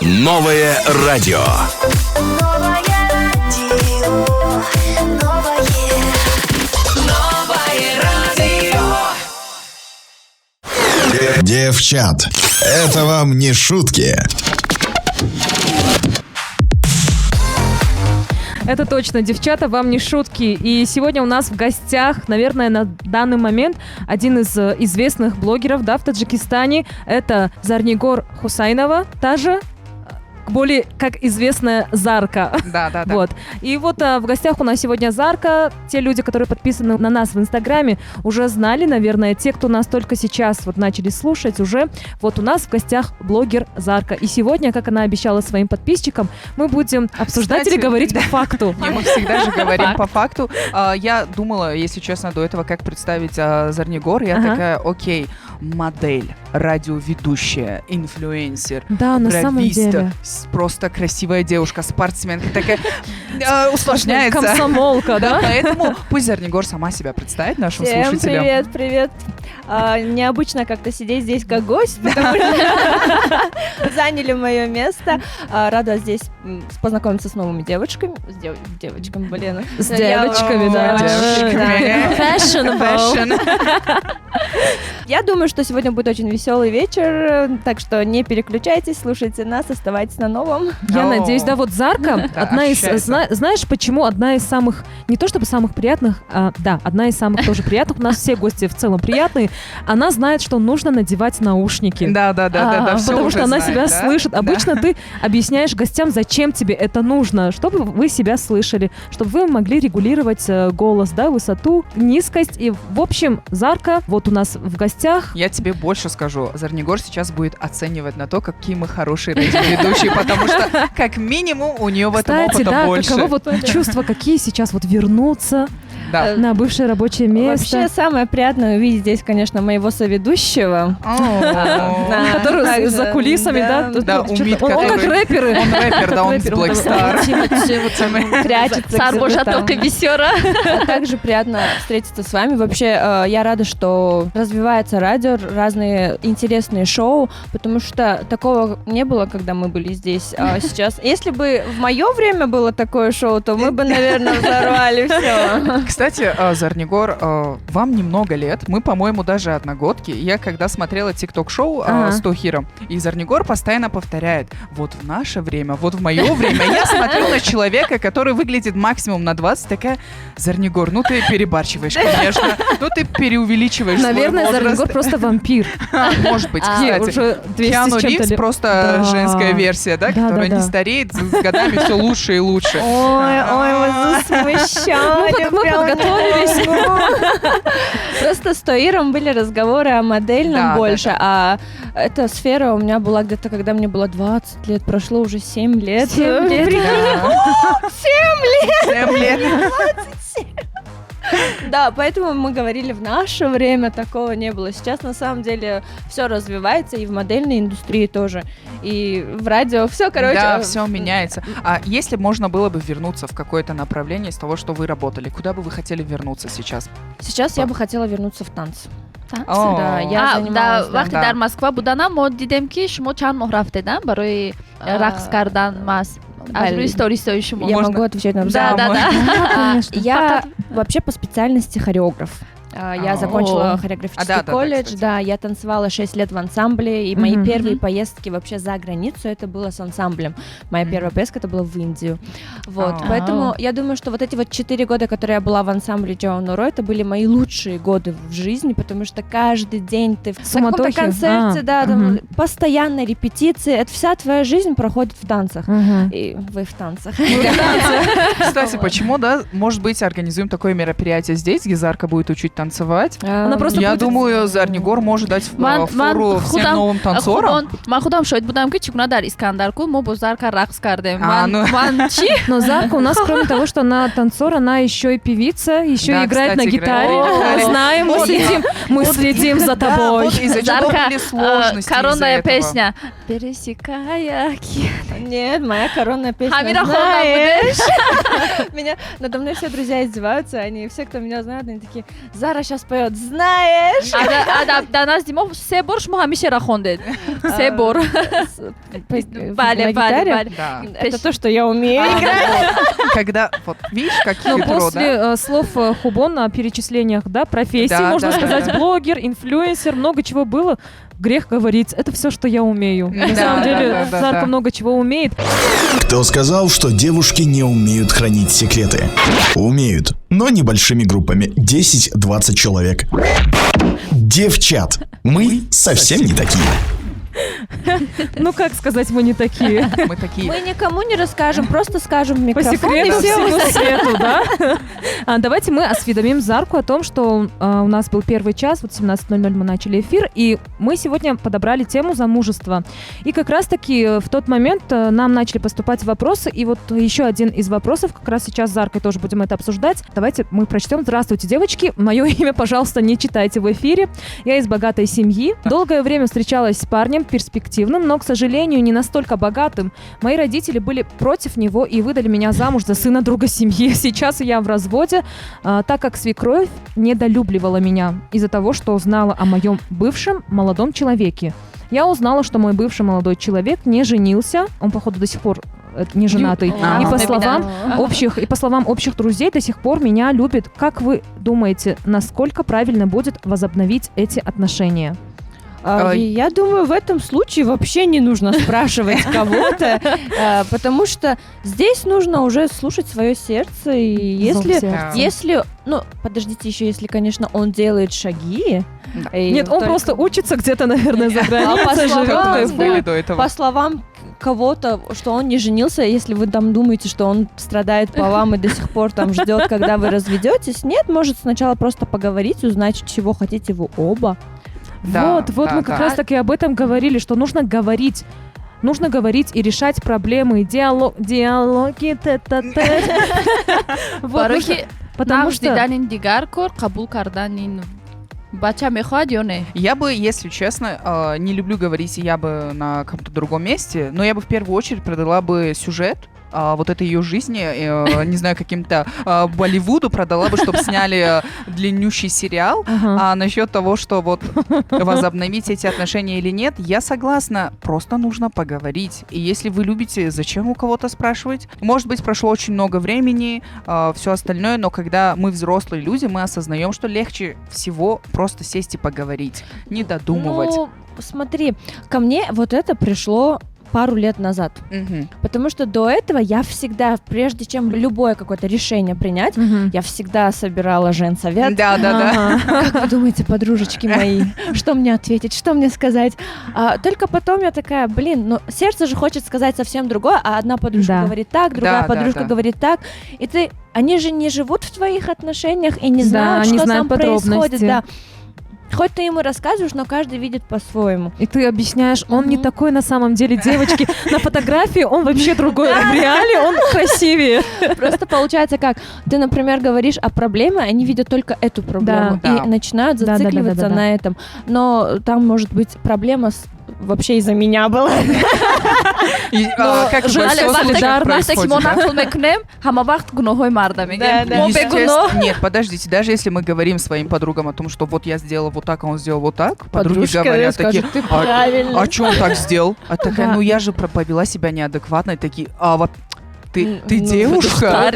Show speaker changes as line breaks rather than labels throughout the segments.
Новое радио. Девчат, это вам не шутки.
Это точно, девчата, вам не шутки. И сегодня у нас в гостях, наверное, на данный момент один из известных блогеров, да, в Таджикистане. Это Зарнигор Хусайнова, та же, более как известная Зарка.
Да.
Вот. И вот в гостях у нас сегодня Зарка. Те люди, которые подписаны на нас в Инстаграме, уже знали, наверное, те, кто нас только сейчас вот начали слушать, уже вот у нас в гостях блогер Зарка. И сегодня, как она обещала своим подписчикам, мы будем обсуждать или говорить по факту.
Мы всегда же говорим по факту. Я думала, если честно, до этого, как представить Зарнигор. Я такая, окей, модель, радиоведущая, инфлюенсер,
Да, на самом деле.
Просто красивая девушка, спортсменка, такая усложняется.
Комсомолка, да?
Поэтому пусть Зарнигор сама себя представит нашим слушателям.
Всем привет. Необычно как-то сидеть здесь как гость, потому что заняли мое место. Рада здесь познакомиться с новыми девочками. С девочками, блин.
С девочками, да.
Fashion. Я думаю, что сегодня будет очень веселый вечер, так что не переключайтесь, слушайте нас, оставайтесь на новом.
Я надеюсь, да, вот Зарка, одна из, знаешь, почему одна из самых, не то чтобы самых приятных, да, одна из самых тоже приятных, у нас все гости в целом приятные, она знает, что нужно надевать наушники.
Да,
потому что она себя слышит. Обычно ты объясняешь гостям, зачем тебе это нужно, чтобы вы себя слышали, чтобы вы могли регулировать голос, да, высоту, низкость. И, в общем, Зарка вот у нас в гостях.
Я тебе больше скажу. Зарнигор сейчас будет оценивать на то, какие мы хорошие радиоведущие, потому что, как минимум, у нее в этом опыта больше.
Кстати, да, каково вот чувства, какие сейчас вот вернуться на бывшее рабочее место.
Вообще, самое приятное увидеть здесь, конечно, моего соведущего.
Который за кулисами, да? Он как рэперы.
Он рэпер, да, он с Black Star.
Прячется.
Сарбошатовка весера.
Также приятно встретиться с вами. Вообще, я рада, что развивается радио, разные интересные шоу, потому что такого не было, когда мы были здесь. А сейчас, если бы в мое время было такое шоу, то мы бы, наверное, взорвали все.
Кстати, Зарнигор, вам немного лет. Мы, по-моему, даже одногодки. Я когда смотрела тикток-шоу с Тохиром, и Зарнигор постоянно повторяет: вот в наше время, вот в мое время. Я смотрю на человека, который выглядит максимум на 20, такая: Зарнигор, ну ты перебарщиваешь, конечно. Ну ты преувеличиваешь свой возраст.
Наверное, Зарнигор просто вампир.
Может быть, кстати. Киану Ривз просто женская версия, да, которая не стареет, с годами все лучше и лучше.
Ой, вы засмущали.
Мы подготовились.
Просто с Тоиром были разговоры о модельном больше, а эта сфера у меня была где-то, когда мне было 20 лет, прошло уже 7 лет. 7 лет!
7 лет!
27! Да, поэтому мы говорили, в наше время такого не было. Сейчас, на самом деле, все развивается, и в модельной индустрии тоже, и в радио, все, короче.
Да, все меняется. А если можно было бы вернуться в какое-то направление из того, что вы работали, куда бы вы хотели вернуться сейчас?
Сейчас я бы хотела вернуться в танцы.
Да, я занималась. وقتی در مسکو بودنم ما دیدیم که شما چند ماه رفته دن برای رقص کردن از روی стористоری شما.
Я могу отвечать на вопрос.
Да.
Я вообще по специальности хореограф. Я закончила хореографический колледж, да, я танцевала 6 лет в ансамбле, и мои первые поездки вообще за границу это было с ансамблем. Моя первая поездка это была в Индию. Вот, поэтому я думаю, что вот эти вот 4 года, которые я была в ансамбле Джоу Нуро, это были мои лучшие годы в жизни, потому что каждый день ты в каком-то концерте, да, там постоянно репетиции, это вся твоя жизнь проходит в танцах. И вы в танцах.
Кстати, почему, да, может быть, организуем такое мероприятие здесь, где Зарка будет учить танцевать. Я думаю, Зарнигор может дать фору всем новым танцорам.
من خودم شاید بودم که چگونه در اسکندرکو ما با Зарка رقص کردیم.
Но Зарка у нас, кроме того, что она танцор, она еще и певица, еще и играет на гитаре. Мы знаем, мы следим за тобой.
Зарка, коронная песня. Пересекая океан.
Нет, моя коронная песня,
Хамира
знаешь. Меня надо мной все друзья издеваются, они все, кто меня знает, они такие: Зара сейчас поет, знаешь.
Да нас Димов все бор шмо хамишера хондед. Все бор.
Бале.
Это то, что я умею играть.
Когда, вот, видишь, как хитро,
После слов Хубон о перечислениях, да, профессий, можно сказать, блогер, инфлюенсер, много чего было. Грех говорить, это все, что я умею. На самом деле, Зарка много чего умеет.
Кто сказал, что девушки не умеют хранить секреты? Умеют, но небольшими группами, 10-20 человек. Девчат, мы совсем не такие.
Ну, как сказать, мы не такие?
Мы такие.
Мы никому не расскажем, просто скажем в
По
микрофон.
секрету всему свету, да? Давайте мы осведомим Зарку о том, что у нас был первый час, вот 17:00 мы начали эфир, и мы сегодня подобрали тему замужества. И как раз-таки в тот момент нам начали поступать вопросы, и вот еще один из вопросов, как раз сейчас с Заркой тоже будем это обсуждать. Давайте мы прочтем. Здравствуйте, девочки. Мое имя, пожалуйста, не читайте в эфире. Я из богатой семьи. Долгое время встречалась с парнем, перспективным, но, к сожалению, не настолько богатым. Мои родители были против него и выдали меня замуж за сына друга семьи. Сейчас я в разводе, так как свекровь недолюбливала меня из-за того, что знала о моем бывшем молодом человеке. Я узнала, что мой бывший молодой человек не женился, он, походу, до сих пор не женатый, и по словам общих друзей до сих пор меня любит. Как вы думаете, насколько правильно будет возобновить эти отношения?
Я думаю, в этом случае вообще не нужно спрашивать кого-то, потому что здесь нужно уже слушать свое сердце. И если, ну, подождите еще, если, конечно, он делает шаги.
Нет, он просто учится где-то, наверное, за границей, живет.
По словам кого-то, что он не женился, если вы там думаете, что он страдает по вам и до сих пор там ждет, когда вы разведетесь, нет, может сначала просто поговорить, узнать, чего хотите вы оба.
Вот мы как раз-таки об этом говорили, что нужно говорить и решать проблемы, диалоги, тет-а-тет.
Потому что...
Я бы, если честно, не люблю говорить, я бы на каком-то другом месте, но я бы в первую очередь продала бы сюжет, вот этой ее жизни, не знаю, каким-то Болливуду продала бы, чтобы сняли длиннющий сериал. А насчет того, что вот возобновить эти отношения или нет, я согласна, просто нужно поговорить. И если вы любите, зачем у кого-то спрашивать? Может быть, прошло очень много времени, все остальное, но когда мы взрослые люди, мы осознаем, что легче всего просто сесть и поговорить, не додумывать.
Ну, смотри, ко мне вот это пришло пару лет назад. Потому что до этого я всегда, прежде чем любое какое-то решение принять, я всегда собирала женсовет.
Да.
Как вы думаете, подружечки мои, что мне ответить, что мне сказать? Только потом я такая, ну сердце же хочет сказать совсем другое, а одна подружка говорит так, другая подружка говорит так, и они же не живут в твоих отношениях и не знают, что там происходит. Да. Хоть ты ему рассказываешь, но каждый видит по-своему.
И ты объясняешь, он не такой на самом деле, девочки. На фотографии он вообще другой. В реале он красивее.
Просто получается как, ты, например, говоришь о проблеме, они видят только эту проблему и начинают зацикливаться на этом. Но там может быть проблема вообще из-за меня была.
Как
солидарность.
Нет, подождите, даже если мы говорим своим подругам о том, что вот я сделала вот так, а он сделал вот так, подружки говорят такие, а что он так сделал? А такая, ну я же повела себя неадекватно, и такие, ты девушка,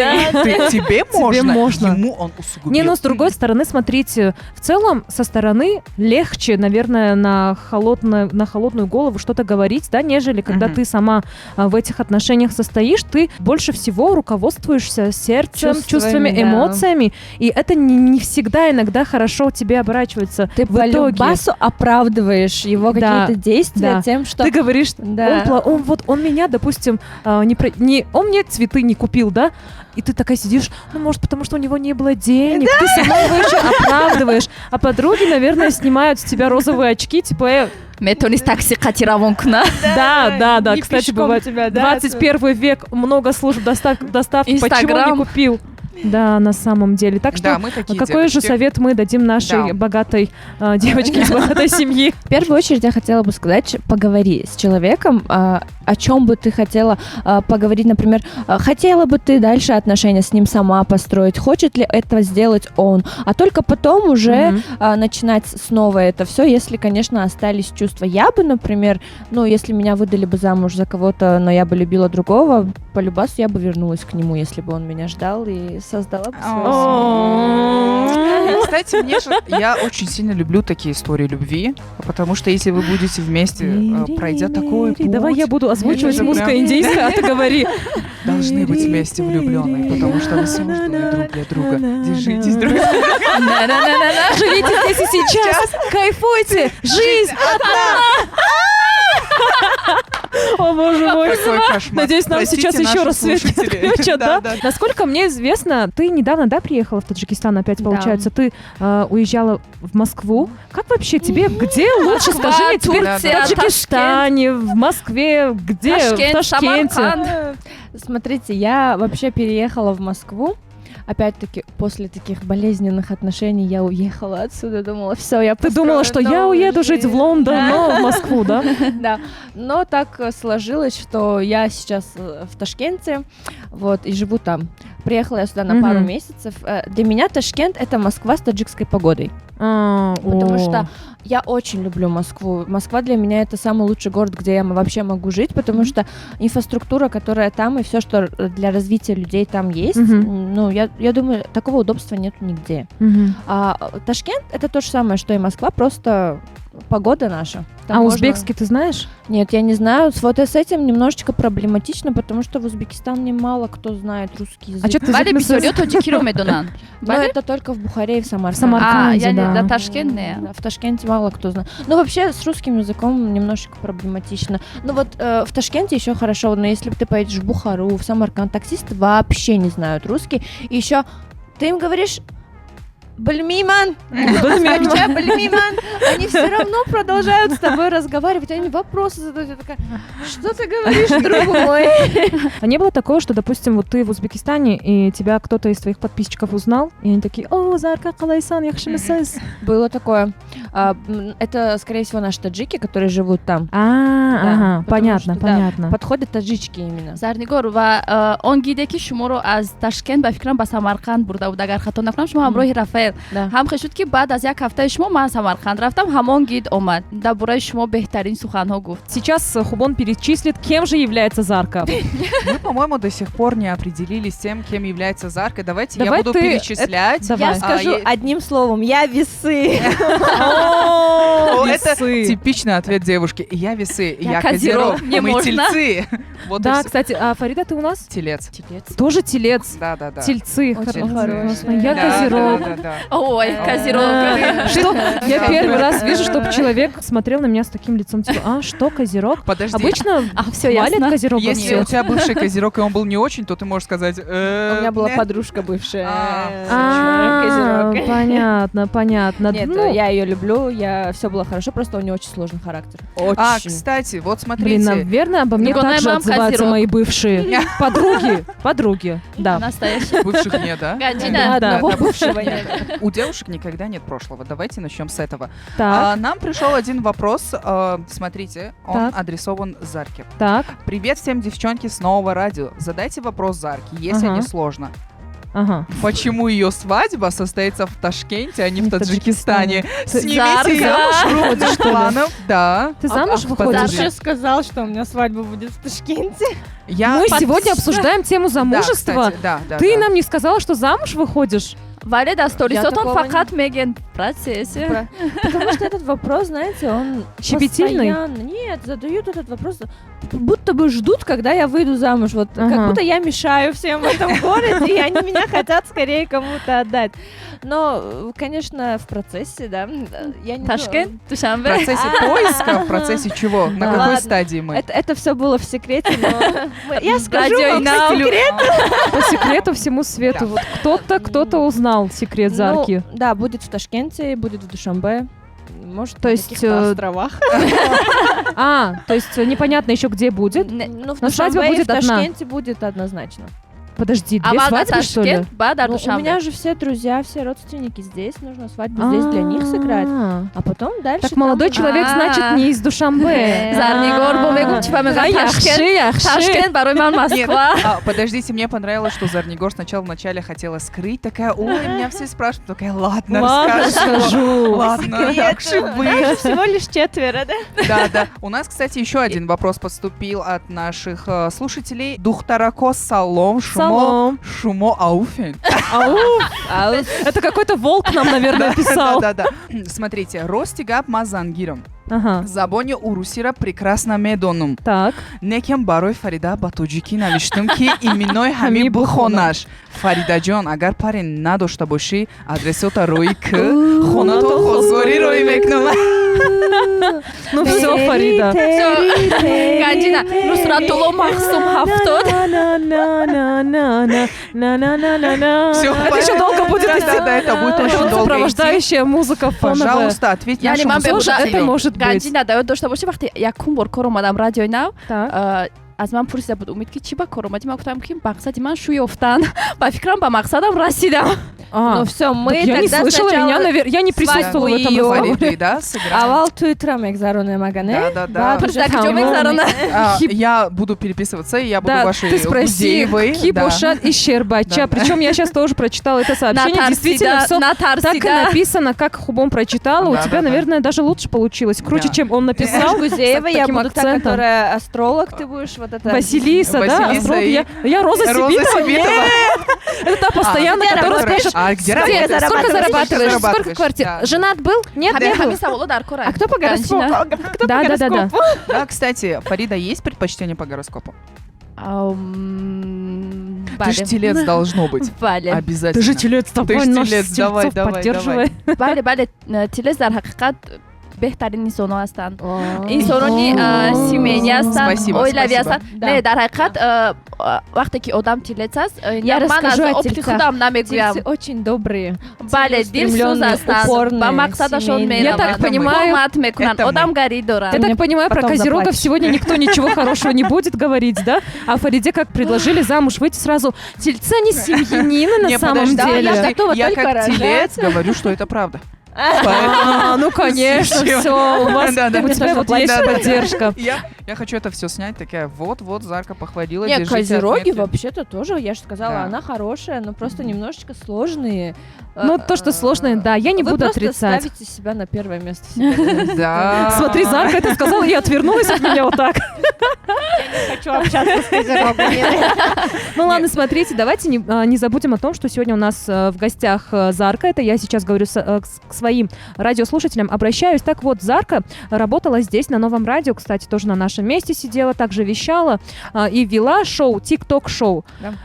тебе можно, ему он усугубил.
Не, но с другой стороны, смотрите, в целом со стороны легче, наверное, на холодную голову что-то говорить, да, нежели когда ты сама в этих отношениях состоишь, ты больше всего руководствуешься сердцем, чувствами, эмоциями, и это не всегда иногда хорошо тебе оборачивается.
Ты по любасу оправдываешь его какие-то действия тем, что...
Ты говоришь, он меня, допустим, он мне цветы не купил, да? И ты такая сидишь, ну, может, потому что у него не было денег, ты сама его еще оправдываешь. А подруги, наверное, снимают с тебя розовые очки, типа...
Метонис такси катировонкна.
Да, кстати, бывает. 21 век, много служб доставки, почему не купил? Да, на самом деле. Так что
мы такие
какой
девочки.
же совет мы дадим нашей богатой девочке из богатой семьи?
В первую очередь я хотела бы сказать, поговори с человеком, о чем бы ты хотела поговорить, например, хотела бы ты дальше отношения с ним сама построить, хочет ли это сделать он, а только потом уже начинать снова это все, если, конечно, остались чувства. Я бы, например, если меня выдали бы замуж за кого-то, но я бы любила другого, по любасу я бы вернулась к нему, если бы он меня ждал, и создала бы свою семью.
Кстати, я очень сильно люблю такие истории любви, потому что если вы будете вместе, пройдя такой путь...
Давай я буду озвучивать музыка индийская, а ты говори.
Должны быть вместе влюбленные, потому что вы созданы друг для друга. Держитесь друг за друга.
Живите здесь и сейчас, кайфуйте, жизнь одна. О, боже мой.
Какой кошмар.
Надеюсь, нам
Простите,
сейчас еще
наши
раз свет
слушатели.
отключат, да?
Да.
Насколько мне известно, ты недавно, приехала в Таджикистан опять, получается? Ты уезжала в Москву. Как вообще тебе? Где лучше? Скажи мне теперь, в Таджикистане, в Москве, где? В Ташкенте.
Смотрите, я вообще переехала в Москву. Опять-таки, после таких болезненных отношений я уехала отсюда, думала, все, я
Ты думала, что я уеду жить в Лондон, но в Москву, да?
Да, но так сложилось, что я сейчас в Ташкенте, и живу там. Приехала я сюда на пару месяцев. Для меня Ташкент — это Москва с таджикской погодой. Потому что я очень люблю Москву. Москва для меня — это самый лучший город, где я вообще могу жить, потому что инфраструктура, которая там, и все, что для развития людей там есть, я думаю, такого удобства нету нигде. А Ташкент — это то же самое, что и Москва, просто погода наша.
Там узбекский ты знаешь?
Нет, я не знаю. Вот с этим немножечко проблематично, потому что в Узбекистане мало кто знает русский язык.
А что ты
Но это только в Бухаре и в Самарканде.
В Самарканде, да.
Да, в Ташкенте мало кто знает. Вообще с русским языком немножечко проблематично. В Ташкенте еще хорошо, но если ты поедешь в Бухару, в Самарканд, таксисты вообще не знают русский. И еще ты им говоришь: Бальмиман, Бальмиман, они все равно продолжают с тобой разговаривать, они вопросы задают, я такая: что ты говоришь, друг мой?
А не было такого, что, допустим, ты в Узбекистане, и тебя кто-то из твоих подписчиков узнал, и они такие: о, Зарка, қалайсан, яхшимисыз?
Было такое. Это, скорее всего, наши таджики, которые живут там.
Понятно.
Подходят таджички именно.
Зарнигор, он гидеки шуморо аз Ташкент ба фикрам ба Самарканд бурда буд, агар хато накунам шумо ҳамроҳи Рафаэл ҳам шуд ки баъд аз як ҳафтаи шумо ман Самарканд рафтам, ҳамон гид омад дар бораи шумо беҳтарин суханҳо гуфт.
Сейчас Хубон перечислит, кем же является Зарка.
Мы, по-моему, до сих пор не определились с тем, кем является Зарка. Давайте я буду перечислять.
Я скажу одним словом: я весы.
Это типичный ответ девушки. Я весы, я козерог, мы тельцы.
Да, кстати, а Фарида, ты у нас?
Телец.
Тоже телец?
Да.
Тельцы. Я
козерог.
Ой, козерог.
Что? Я первый раз вижу, чтобы человек смотрел на меня с таким лицом, типа: что, козерог?
Подожди.
Обычно хвалят козерога.
Если у тебя бывший козерог, и он был не очень, то ты можешь сказать:
у меня была подружка бывшая.
Понятно.
Нет, я ее люблю, все было хорошо, просто у нее очень сложный характер.
Кстати, вот смотрите.
Блин, наверное, обо мне также отзываются мои бывшие подруги. Да.
Настоящие.
Бывших нет, да?
Одного бывшего нет.
У девушек никогда нет прошлого. Давайте начнем с этого.
Так.
Нам пришел один вопрос. Смотрите, он адресован Зарке.
Так.
Привет всем, девчонки, с нового радио. Задайте вопрос Зарке, если не сложно. Почему ее свадьба состоится в Ташкенте, а не в Таджикистане? Снимите ее крупным планом. Да.
Ты замуж выходишь?
Саша сказал, что у меня свадьба будет в Ташкенте.
Мы сегодня обсуждаем тему замужества. Ты нам не сказала, что замуж выходишь?
Вале да сторисотон факат меген процессе.
Потому что этот вопрос, знаете, он
щепетильный.
Нет, задают этот вопрос, будто бы ждут, когда я выйду замуж. Как будто я мешаю всем в этом городе, и они меня хотят скорее кому-то отдать. Но, конечно, в процессе, да.
Ташкент,
В процессе поиска, в процессе чего? На какой стадии мы?
Это все было в секрете, но я скажу вам
по секрету всему свету. Вот кто-то узнал секрет Зарки.
Да, будет в Ташкенте, будет в Душанбе. Может,
то есть,
на каких-то островах.
То есть непонятно еще где будет.
Ну, в
Но свадьба
Душанбе и
будет
в
одна.
Ташкенте будет однозначно.
Подожди, две свадьбы, что ли?
У меня же все друзья, все родственники здесь. Нужно свадьбу здесь для них сыграть. А потом дальше...
Так молодой человек, значит, не из Душанбе.
Ташкент, барой ман Москва.
Подождите, мне понравилось, что Зарнигор сначала вначале хотела скрыть, такая, ой, меня все спрашивают, такая, ладно, расскажу. Ладно, так же быть.
Всего лишь 4, да?
Да. У нас, кстати, еще один вопрос поступил от наших слушателей. Духтарако салом шумо ауфен.
Это какой-то волк нам, наверное, писал.
Да. Смотрите, Ростигаб Мазангиром.
Ага.
Забони урусира прекрасно медонум.
Так.
Некем барой Фарида батуджики навиштум ки иминой хами бухонаш. Фарида джон, агар пари надошта боши, адресота рой к хонато хозгори рой мекнум.
Ну все, Фарида.
Ганджина, Нусратулло Махсум Хафтод.
Все,
это еще долго будет идти.
Да, это будет очень долго идти.
Сопровождающая музыка фоновая.
Пожалуйста, ответь нашему слушателю.
Это может быть.
Ганджина дает дошта боши, вахти якум бор кор омадам радиои нав.
Так.
аз ман пурсида буд умид ки чӣ ба кор омадӣ. Ман гуфтам ки мақсади ман шу ёфтан. Ба фикрам ба мақсадам расидам.
Ну все, мы
я не слышала, я не присутствовала в этом разговоре.
Да,
Авал туитрам экзароне магане.
Да. Я буду переписываться, и я буду вашей Гузеевой.
Кибошат и Щербача. Причем я сейчас тоже прочитала это сообщение. Действительно, все так и написано, как Хубом прочитала. У тебя, наверное, даже лучше получилось. Круче, чем он написал.
Гузеева, я буду та, которая астролог, ты будешь вот это...
Василиса, да? Я Роза Сибитова. Это та постоянно, которая спрашивает, сколько зарабатываешь, сколько квартир? Женат был? Нет, не был.
А кто по гороскопу?
Да, кстати, Фарида, есть предпочтение по гороскопу? Ты же телец должно быть. Обязательно.
Ты же телец, давай наш телецов поддерживай.
Бале, телец дар ҳақиқат беҳтарин инсонҳо ҳастанд. Инсонони семейӣ ҳастанд, оилавӣ ҳастанд. Не, дар ҳақиқат вақте ки одам телец аст, ман аз опити худам намегӯям.
Телцы очень добрые.
Бале, дилсӯз ҳастанд, ба мақсадашон мераванд, ҳурмат мекунанд, одамгарӣ доранд.
Я так понимаю, про козерогов сегодня никто ничего хорошего не будет говорить, да? А Фариде как предложили замуж выйти сразу. Тельцы не семьянины на самом деле.
Я как телец говорю, что это правда.
Ну, конечно, все, у тебя вот есть поддержка.
Я хочу это все снять, такая, вот, Зарка похвалила.
Нет, козероги вообще-то тоже, я же сказала, она хорошая, но просто немножечко сложные.
Ну, то, что сложное, да, я не буду отрицать.
Вы просто ставите себя на первое место.
Да.
Смотри, Зарка это сказала и отвернулась от меня вот так.
Я не хочу общаться с козерогами.
Ну ладно, смотрите, давайте не забудем о том, что сегодня у нас в гостях Зарка. Это я сейчас говорю к своим радиослушателям, обращаюсь. Так вот, Зарка работала здесь, на Новом радио, кстати, тоже на нашем месте сидела, также вещала и вела шоу, тик-ток-шоу.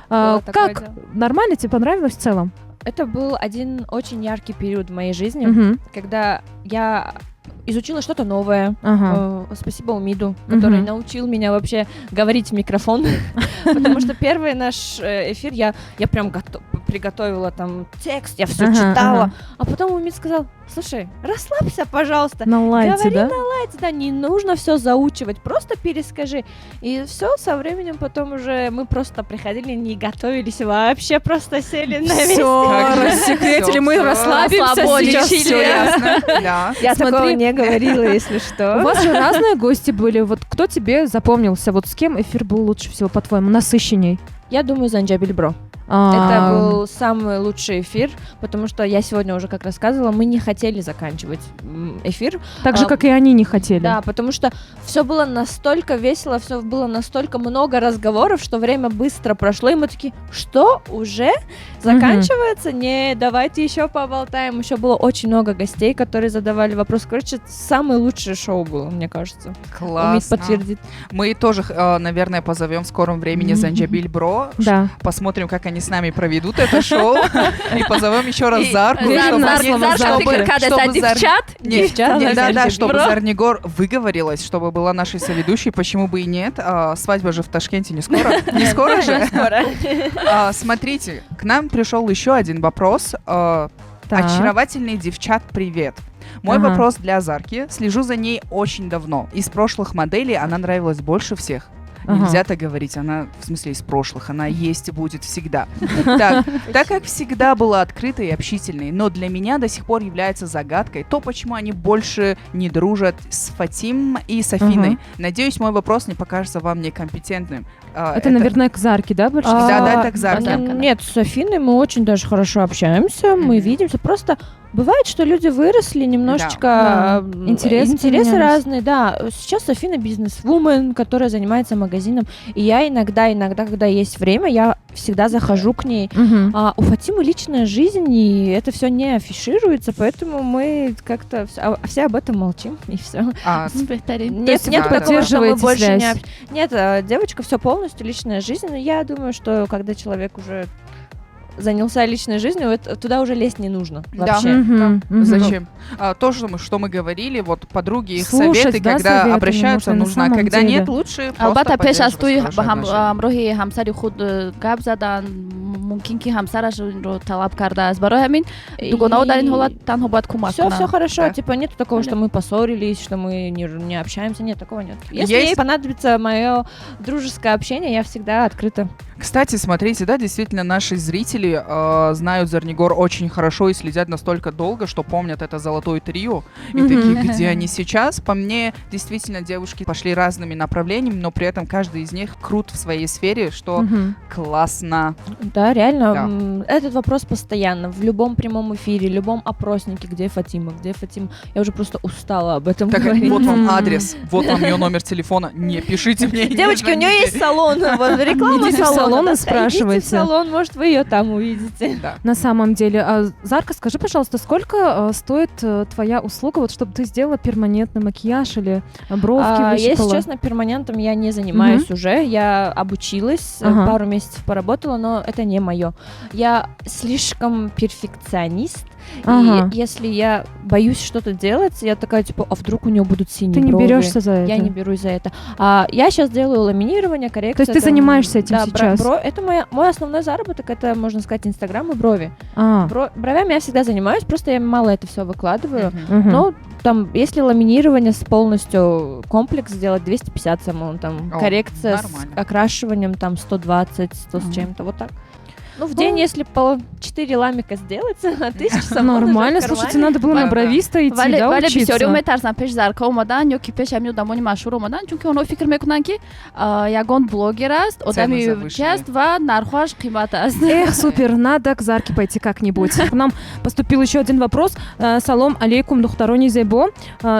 Как? Нормально? Тебе понравилось в целом?
Это был один очень яркий период в моей жизни, когда я изучила что-то новое. Спасибо Умиду, который научил меня вообще говорить в микрофон. Потому что первый наш эфир я прям приготовила там текст, я все читала. А потом Умид сказал: слушай, расслабься, пожалуйста.
Наладьте, да?
Наладьте, да, не нужно все заучивать, просто перескажи. И все, со временем потом уже мы просто приходили, не готовились вообще, просто сели на месте.
Все, рассекретили, мы расслабимся сейчас, все ясно.
Я такого не говорила, если что.
У вас же разные гости были, вот кто тебе запомнился, вот с кем эфир был лучше всего, по-твоему, насыщенней?
Я думаю, Занджабиль Бро. Это был самый лучший эфир, потому что я сегодня уже как рассказывала, мы не хотели заканчивать эфир.
Так же, как и они не хотели.
Да, потому что все было настолько весело, все было настолько много разговоров, что время быстро прошло, и мы такие, что, уже заканчивается? Не, давайте еще поболтаем. Еще было очень много гостей, которые задавали вопросы. Короче, самое лучшее шоу было, мне кажется.
Классно.
Умид подтвердит.
Мы тоже, наверное, позовем в скором времени Занджабиль Бро.
Да.
Посмотрим, как они с нами проведут это шоу. И позовем еще раз Зарку, чтобы Зарнигор выговорилась, чтобы была нашей соведущей. Почему бы и нет? Свадьба же в Ташкенте не скоро. Не скоро же? Смотрите, к нам пришел еще один вопрос. Очаровательный девчат, привет. Мой вопрос для Зарки. Слежу за ней очень давно. Из прошлых моделей она нравилась больше всех. Нельзя так говорить, она, в смысле, из прошлых, она есть и будет всегда. Так как всегда была открытой и общительной, но для меня до сих пор является загадкой то, почему они больше не дружат с Фатим и с Афиной. Надеюсь, мой вопрос не покажется вам некомпетентным.
Это, наверное, к Зарке, да, больше?
Да, это к Зарке.
Нет, с Афиной мы очень даже хорошо общаемся, мы видимся, просто бывает, что люди выросли немножечко, интересы разные, да. Сейчас Афина бизнес-вумен, которая занимается магазином, и я иногда, когда есть время, я всегда захожу к ней. У Фатимы личная жизнь, и это все не афишируется, поэтому мы как-то все об этом молчим, и все. Нет такого, что мы больше не... Нет, девочка, все полностью личная жизнь, но я думаю, что когда человек уже занялся личной жизнью, туда уже лезть не нужно вообще.
Зачем? То, что мы говорили, вот подруги, их советы, когда обращаются, нужно, а когда нет, лучше просто поддерживать
амроҳи ҳамсари худ гап задан, мумкин ки ҳамсарашро талаб кардааст. Барои ҳамин дугонаҳо дар ин ҳолат танҳо бояд кӯмак кунанд.
Все хорошо, типа нет такого, что мы поссорились, что мы не общаемся, нет, такого нет. Если ей понадобится мое дружеское общение, я всегда открыта.
Кстати, смотрите, да, действительно, наши зрители знают Зарнигор очень хорошо и следят настолько долго, что помнят это золотое трио. И такие, где они сейчас? По мне, действительно, девушки пошли разными направлениями, но при этом каждый из них крут в своей сфере, что классно.
Да, реально. Этот вопрос постоянно. В любом прямом эфире, в любом опроснике, где Фатима. Я уже просто устала об этом говорить.
Вот вам адрес, вот вам ее номер телефона. Не пишите мне.
Девочки, у нее есть салон. Реклама салона. Спрашивайте. Идите в салон, может, вы ее там увидите.
Да. На самом деле. Зарка, скажи, пожалуйста, сколько стоит твоя услуга, вот чтобы ты сделала перманентный макияж или бровки выщипала?
Если честно, перманентом я не занимаюсь уже. Я обучилась, пару месяцев поработала, но это не мое. Я слишком перфекционист. И если я боюсь что-то делать, я такая, типа, а вдруг у нее будут синие брови?
Ты не берешься за это?
Я не берусь за это. Я сейчас делаю ламинирование, коррекцию.
То есть ты занимаешься этим сейчас?
Это мой основной заработок, это, можно сказать, Инстаграм и брови. Бровями я всегда занимаюсь, просто я мало это все выкладываю. Но там, если ламинирование с полностью комплекс сделать, 250 самому, там, коррекция с окрашиванием, там, 120, 100 с чем-то, вот так. Ну, в день, если по 4 ламика сделать, 1000 самому
нормально, слушайте, надо было на бровиста идти, да,
вале
учиться.
бисёриҳо метарзанд пеш Зарка омадан ё ки пеш ҳамин одамони машҳур омадан, чунки онҳо фикр мекунанд ки ягон блогер аст, одами ки аст ва нархоаш қимат аст.
Эх, супер, надо к Зарке пойти как-нибудь. К нам поступил еще один вопрос. Салом алейкум, духтарони зебо.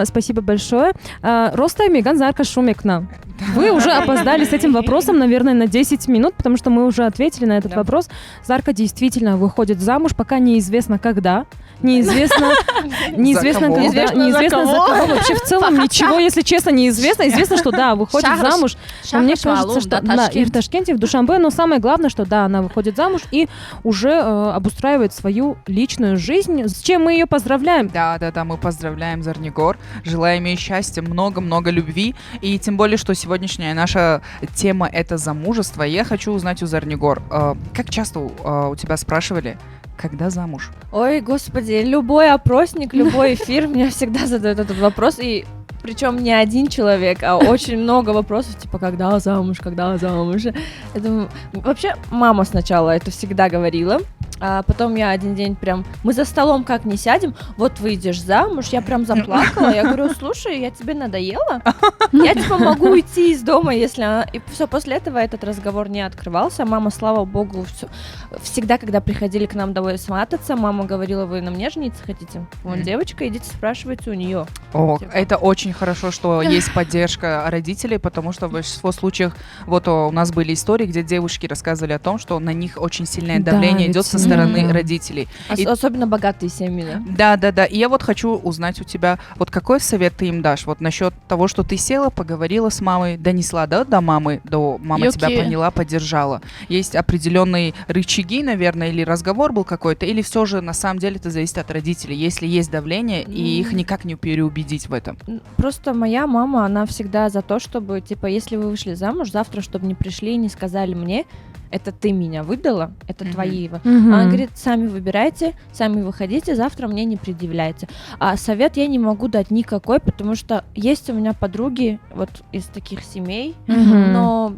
Спасибо большое. Роста Меган Зарка Шумекна. Вы уже опоздали с этим вопросом, наверное, на 10 минут, потому что мы уже ответили на этот вопрос. Зарка действительно выходит замуж, пока неизвестно когда. Неизвестно за кого. Вообще в целом ничего, если честно, неизвестно. Известно, что да, выходит замуж. Но мне кажется, что да, и в Ташкенте, и в Душанбе, но самое главное, что да, она выходит замуж и уже обустраивает свою личную жизнь. С чем мы ее поздравляем?
Да, мы поздравляем Зарнигор. Желаем ей счастья, много-много любви. И тем более, что сегодняшняя наша тема — это замужество. Я хочу узнать у Зарнигор, как часто у тебя спрашивали, когда замуж?
Ой, господи, любой опросник, любой эфир меня всегда задает этот вопрос, и причем не один человек, а очень много вопросов, типа, когда замуж. Я думаю, вообще, мама сначала это всегда говорила, а потом я один день прям, мы за столом как не сядем, вот выйдешь замуж, я прям заплакала, я говорю, слушай, я тебе надоела? Я типа могу уйти из дома, если она... И все, после этого этот разговор не открывался, мама, слава богу, всегда, когда приходили к нам домой свататься, мама говорила, вы на мне жениться хотите? Вон девочка, идите спрашивайте у нее.
О, это очень хорошо, что есть поддержка родителей, потому что в большинстве случаев, вот у нас были истории, где девушки рассказывали о том, что на них очень сильное давление идет со стороны родителей.
Особенно богатые семьи,
да? Да. И я вот хочу узнать у тебя, вот какой совет ты им дашь? Вот насчет того, что ты села, поговорила с мамой, донесла, да, до мамы, мама тебя поняла, поддержала. Есть определенные рычаги, наверное, или разговор был какой-то, или все же на самом деле это зависит от родителей, если есть давление, и их никак не переубедить в этом.
Просто моя мама, она всегда за то, чтобы, типа, если вы вышли замуж, завтра, чтобы не пришли и не сказали мне, это ты меня выдала, это твои. Она говорит, сами выбирайте, сами выходите, завтра мне не предъявляйте. А совет я не могу дать никакой, потому что есть у меня подруги вот из таких семей, но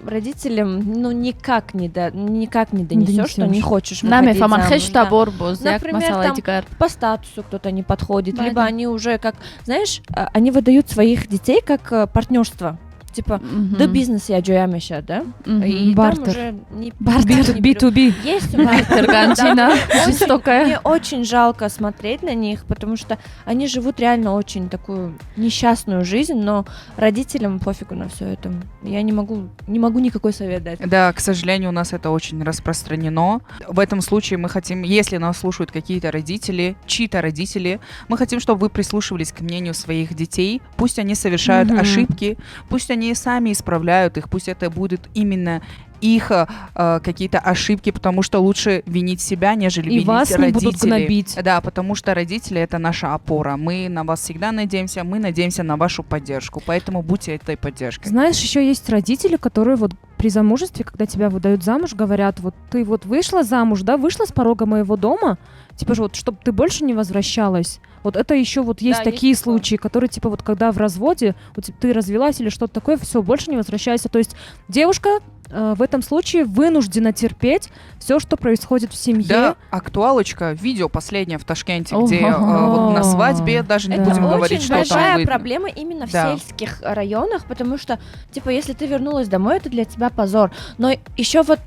родителям, ну, никак не донесешь, что не хочешь выходить замуж. Например, там по статусу кто-то не подходит, либо они уже как, знаешь, они выдают своих детей как партнерство. Типа, до бизнеса я джоямеша, да? И
бартер.
Там уже не
бартер, B2B.
Есть бартер,
Гантина, жестокая.
Мне очень жалко смотреть на них, потому что они живут реально очень такую несчастную жизнь, но родителям пофигу на все это. Я не могу никакой совет дать.
Да, к сожалению, у нас это очень распространено. В этом случае мы хотим, если нас слушают какие-то родители, чьи-то родители, мы хотим, чтобы вы прислушивались к мнению своих детей. Пусть они совершают ошибки, пусть они сами исправляют их, пусть это будет именно их какие-то ошибки, потому что лучше винить себя, нежели винить
вас
родителей.
Не будут гнобить.
Да, потому что родители — это наша опора. Мы на вас всегда надеемся, мы надеемся на вашу поддержку, поэтому будьте этой поддержкой.
Знаешь, еще есть родители, которые вот при замужестве, когда тебя выдают замуж, говорят, вот ты вот вышла замуж, да, вышла с порога моего дома, типа же вот, чтобы ты больше не возвращалась. Вот это еще вот есть такие случаи, которые типа вот когда в разводе, вот ты развелась или что-то такое, все, больше не возвращайся. То есть девушка в этом случае вынуждена терпеть все, что происходит в семье.
Да, актуалочка, видео последнее в Ташкенте, где вот на свадьбе, даже не будем говорить, что там
очень большая проблема именно в сельских районах, потому что, типа, если ты вернулась домой, это для тебя позор. Но еще вот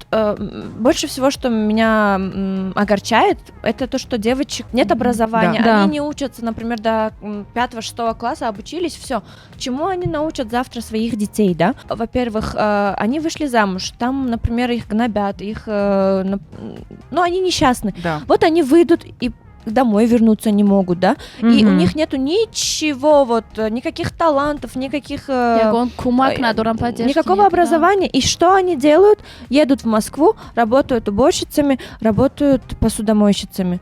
больше всего, что меня огорчает, это то, что девочек нет образования, они не учатся, например, до 5-6 класса, обучились, все. Чему они научат завтра своих детей, да? Во-первых, они вышли замуж, там, например, их гнобят, их, ну, они несчастны.
Да.
Вот они выйдут и домой вернуться не могут, да? И у них нету ничего, вот, никаких талантов, никакого образования. И что они делают? Едут в Москву, работают уборщицами, работают посудомойщицами.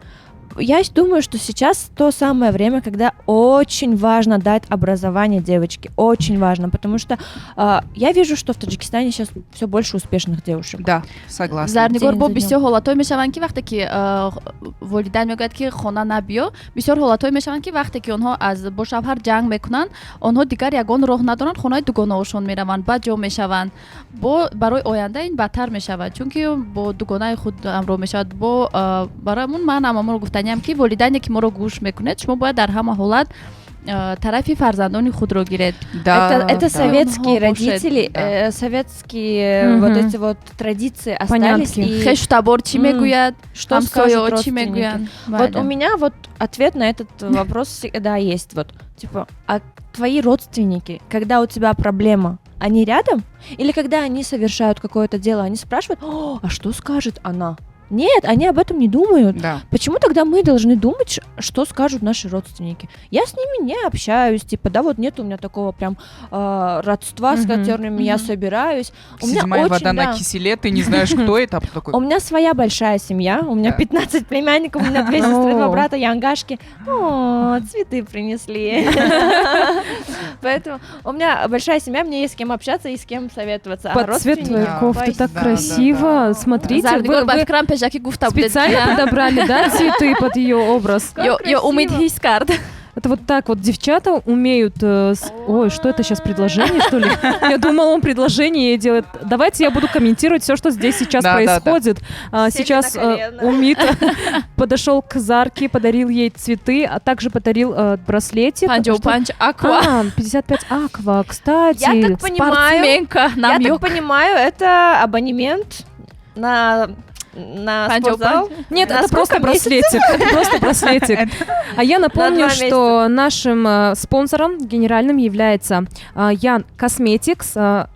Я думаю, что сейчас то самое время, когда очень важно дать образование девочке, очень важно, потому что я вижу, что в Таджикистане сейчас все больше успешных девушек.
Да, согласна.
Зарнигор бо бисёр ҳолатой мешаванд ки вақте ки волидайн мегӯяд ки хона набиё, бисёр ҳолатой мешаванд ки вақте ки онҳо бо шавҳар ҷанг мекунанд, онҳо дигар ягон роҳ надоранд, хонаи дугонаошон мераванд, баъд ҷо мешаванд. Барои оянда ин бадтар мешавад, чунки бо дугонаи худ амро мешавад. Барои ман амамро гуфтаниам ки волидайне ки моро гӯш мекунед, шумо бояд дар ҳама ҳолат тарафи фарзандони худро гиред.
Это советские родители, советские вот эти вот традиции остались.
Хештабор чи мегӯяд,
что скажут чи мегӯяд. Вот у меня вот ответ на этот вопрос всегда есть. Вот, типа, а твои родственники, когда у тебя проблема, они рядом? Или когда они совершают какое-то дело, они спрашивают, а что скажет она? Нет, они об этом не думают.
Да.
Почему тогда мы должны думать, что скажут наши родственники? Я с ними не общаюсь, типа, да, вот нет у меня такого прям родства, с которыми я собираюсь.
Седьмая вода на киселе, ты не знаешь, кто это.
У меня своя большая семья, у меня 15 племянников, у меня 2 сестры, 2 брата, янгашки. О, цветы принесли. Поэтому у меня большая семья, мне есть с кем общаться и с кем советоваться.
Под цвет твоей кофты так красиво. Смотрите, вы специально подобрали, да, цветы под ее образ? Это вот так вот девчата умеют... Ой, что это сейчас, предложение, что ли? Я думала, он предложение ей делает. Давайте я буду комментировать все, что здесь сейчас происходит. Сейчас Умит подошел к Зарке, подарил ей цветы, а также подарил браслетик.
Панч Аква.
55 Аква, кстати.
Я так понимаю, это абонемент на спортзал?
Нет, это просто браслетик. Это просто браслетик. А я напомню, что нашим спонсором генеральным является Ян Cosmetics.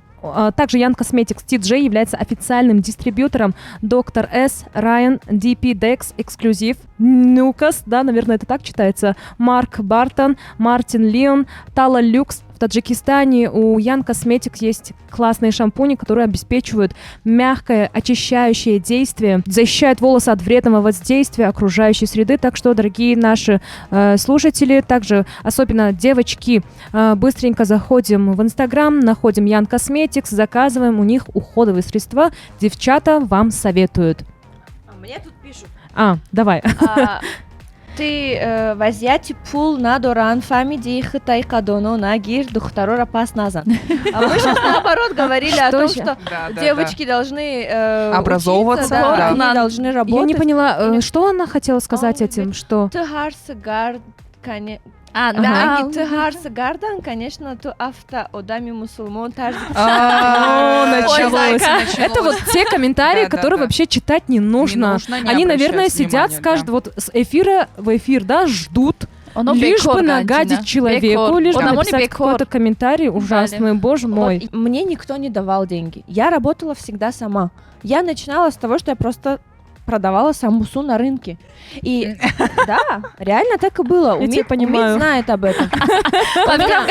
Также Ян Cosmetics TJ является официальным дистрибьютором Dr. S, Ryan, DP Dex, Exclusive, Nukas, да, наверное, это так читается, Марк Бартон, Мартин Лион, Тала Люкс, Таджикистане у Ян Cosmetics есть классные шампуни, которые обеспечивают мягкое очищающее действие, защищают волосы от вредного воздействия окружающей среды. Так что, дорогие наши слушатели, также особенно девочки, быстренько заходим в Инстаграм, находим Ян Cosmetics, заказываем у них уходовые средства. Девчата вам советуют.
Мне тут пишут.
Давай.
Ты возьяти пул на доран фамиди хытай кадоно на гир духтарора пас назан. А мы сейчас наоборот говорили о том, что девочки должны
образовываться,
они должны работать.
Я не поняла, что она хотела сказать этим, что...
Ты харсы гард, конечно... ты харсы гардан, конечно, ты авто одами мусульман тарзи.
Началось. Это вот те комментарии, которые вообще читать не нужно. Они, наверное, сидят с каждого вот с эфира в эфир, да, ждут. Лишь бы нагадить человеку, лишь бы написать какой-то комментарий ужасный, боже мой.
Мне никто не давал деньги. Я работала всегда сама. Я начинала с того, что я просто продавала самбусу на рынке. И да, реально так и было.
Я понимаю.
Умит знает об этом. У меня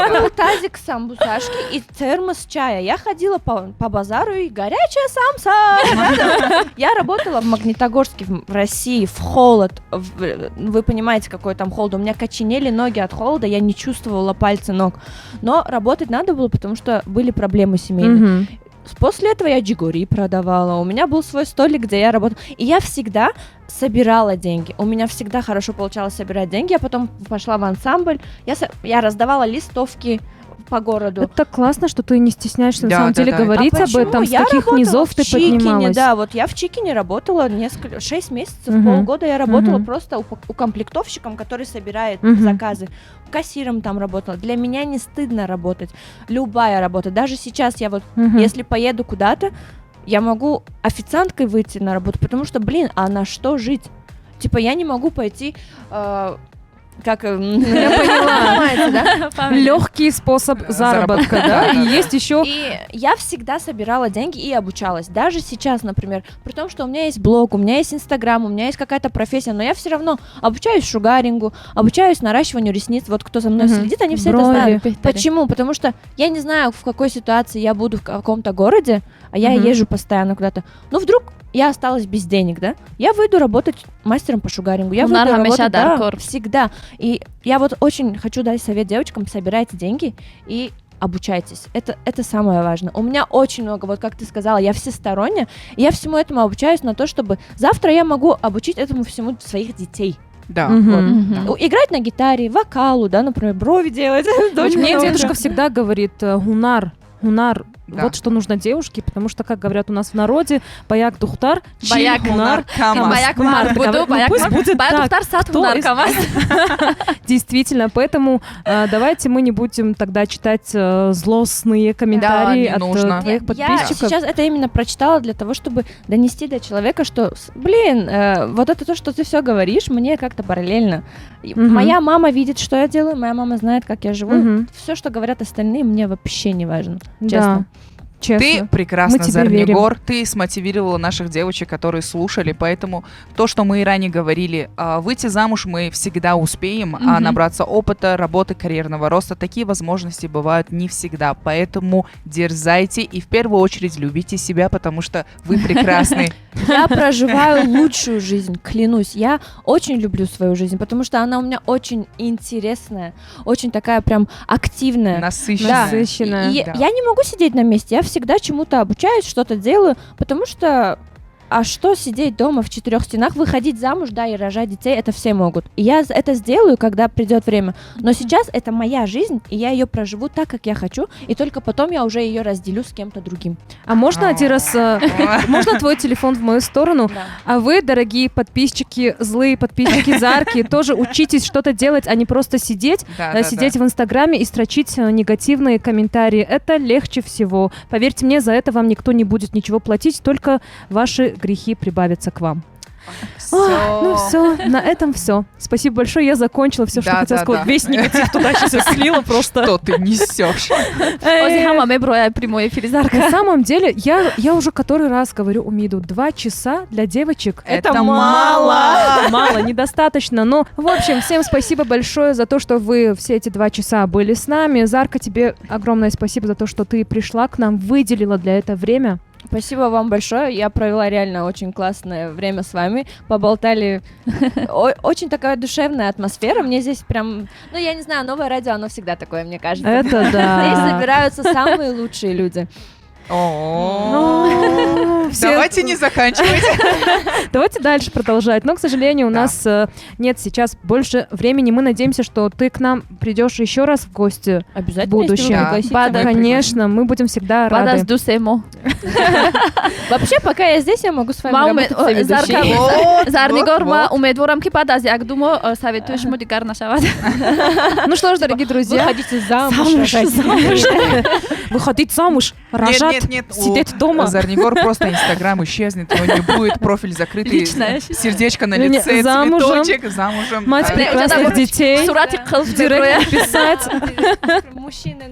был тазик самбусашки и термос чая. Я ходила по базару и горячая самса. Я работала в Магнитогорске, в России, в холод. Вы понимаете, какой там холод. У меня коченели ноги от холода, я не чувствовала пальцы ног. Но работать надо было, потому что были проблемы семейные. После этого я джигури продавала, у меня был свой столик, где я работала, и я всегда собирала деньги, у меня всегда хорошо получалось собирать деньги, я потом пошла в ансамбль, я раздавала листовки по городу.
Это классно, что ты не стесняешься на самом деле говорить об этом, с каких низов ты поднималась.
Да, вот я в Чикине работала 6 месяцев, полгода я работала просто укомплектовщиком, который собирает заказы. Кассиром там работала. Для меня не стыдно работать. Любая работа. Даже сейчас я вот, если поеду куда-то, я могу официанткой выйти на работу, потому что, а на что жить? Типа я не могу пойти... Как я поняла,
легкий способ заработка, да? И есть еще.
И я всегда собирала деньги и обучалась. Даже сейчас, например, при том, что у меня есть блог, у меня есть Инстаграм, у меня есть какая-то профессия, но я все равно обучаюсь шугарингу, обучаюсь наращиванию ресниц. Вот кто за мной следит, они все это знают. Почему? Потому что я не знаю, в какой ситуации я буду в каком-то городе, а я езжу постоянно куда-то. Ну, вдруг я осталась без денег, да? Я выйду работать мастером по шугарингу. Я выйду работать, всегда. И я вот очень хочу дать совет девочкам: собирайте деньги и обучайтесь. Это самое важное. У меня очень много, вот как ты сказала, я всесторонняя, и я всему этому обучаюсь на то, чтобы завтра я могу обучить этому всему своих детей.
Да.
Играть на гитаре, вокалу, да, например, брови делать.
Мне дедушка всегда говорит: гунар. Да. Вот что нужно девушке, потому что, как говорят у нас в народе, баяк духтар,
баяк
гунар,
баяк мар,
пусть будет так. Действительно, поэтому давайте мы не будем тогда читать злостные комментарии от твоих подписчиков.
Я сейчас это именно прочитала для того, чтобы донести до человека, что, вот это то, что ты все говоришь, мне как-то параллельно. Моя мама видит, что я делаю, моя мама знает, как я живу. Все, что говорят остальные, мне вообще не важно. Честно.
Честно.
Ты прекрасно, Зарнигор, ты смотивировала наших девочек, которые слушали, поэтому то, что мы и ранее говорили, выйти замуж мы всегда успеем, а набраться опыта, работы, карьерного роста, такие возможности бывают не всегда, поэтому дерзайте и в первую очередь любите себя, потому что вы прекрасны.
Я проживаю лучшую жизнь, клянусь, я очень люблю свою жизнь, потому что она у меня очень интересная, очень такая прям активная.
Насыщенная.
Я не могу сидеть на месте, я всегда чему-то обучаюсь, что-то делаю, потому что а что сидеть дома в 4 стенах, выходить замуж, да, и рожать детей, это все могут. И я это сделаю, когда придет время. Но сейчас это моя жизнь, и я ее проживу так, как я хочу, и только потом я уже ее разделю с кем-то другим.
А можно один раз, можно твой телефон в мою сторону?
Да.
А вы, дорогие подписчики, злые подписчики Зарки, тоже учитесь что-то делать, а не просто сидеть в Инстаграме и строчить негативные комментарии. Это легче всего. Поверьте мне, за это вам никто не будет ничего платить, только ваши грехи прибавятся к вам. Ну все, на этом все. Спасибо большое, я закончила все, что хотела сказать. Весь негатив туда сейчас слила просто.
Что ты несешь?
Прямой эфир Зарка.
На самом деле, я уже который раз говорю Умиду, 2 часа для девочек
это мало.
Мало, недостаточно. Но, в общем, всем спасибо большое за то, что вы все эти 2 часа были с нами. Зарка, тебе огромное спасибо за то, что ты пришла к нам, выделила для этого время.
Спасибо вам большое. Я провела реально очень классное время с вами. Поболтали. Очень такая душевная атмосфера. Мне здесь прям... Ну, я не знаю, новое радио, оно всегда такое, мне кажется.
Это да.
Здесь собираются самые лучшие люди.
Давайте не заканчивать.
Давайте дальше продолжать. Но, к сожалению, у нас нет сейчас больше времени. Мы надеемся, что ты к нам придешь еще раз в гости в будущем. Конечно, мы будем всегда рады.
Вообще, пока я здесь, я могу с вами работать соведущей.
Зарнигор, ма умедворам ки бад аз як думо советую шумо дигар нашавад.
Ну что ж, дорогие друзья,
выходите замуж.
Выходить замуж, рожать, сидеть дома.
Зарнигор просто Инстаграм исчезнет, у него не будет профиль закрытый, сердечко на лице,
замужем,
цветочек, замужем.
Мать прекрасных детей, в директ писать.
Мужчины,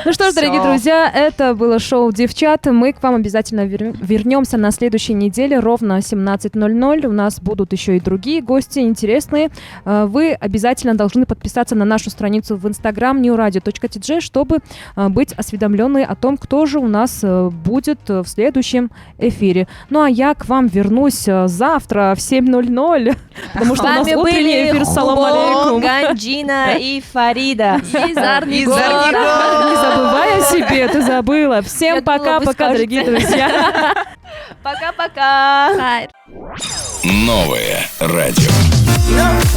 Ну что ж, дорогие друзья, это было шоу «Девчат». Мы к вам обязательно вернемся на следующей неделе ровно 17:00. У нас будут еще и другие гости интересные. Вы обязательно должны подписаться на нашу страницу в Instagram newradio.tj, чтобы быть осведомлены о том, кто же у нас будет в следующем эфире. Ну а я к вам вернусь завтра в 7:00, потому что у нас утренний эфир. Салам алейкум.
Ганджина и Фарида.
И Зарнигор.
Не забывай о себе, ты забыла. Всем пока-пока, дорогие друзья.
Пока-пока.
Новое радио.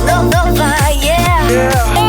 Новое.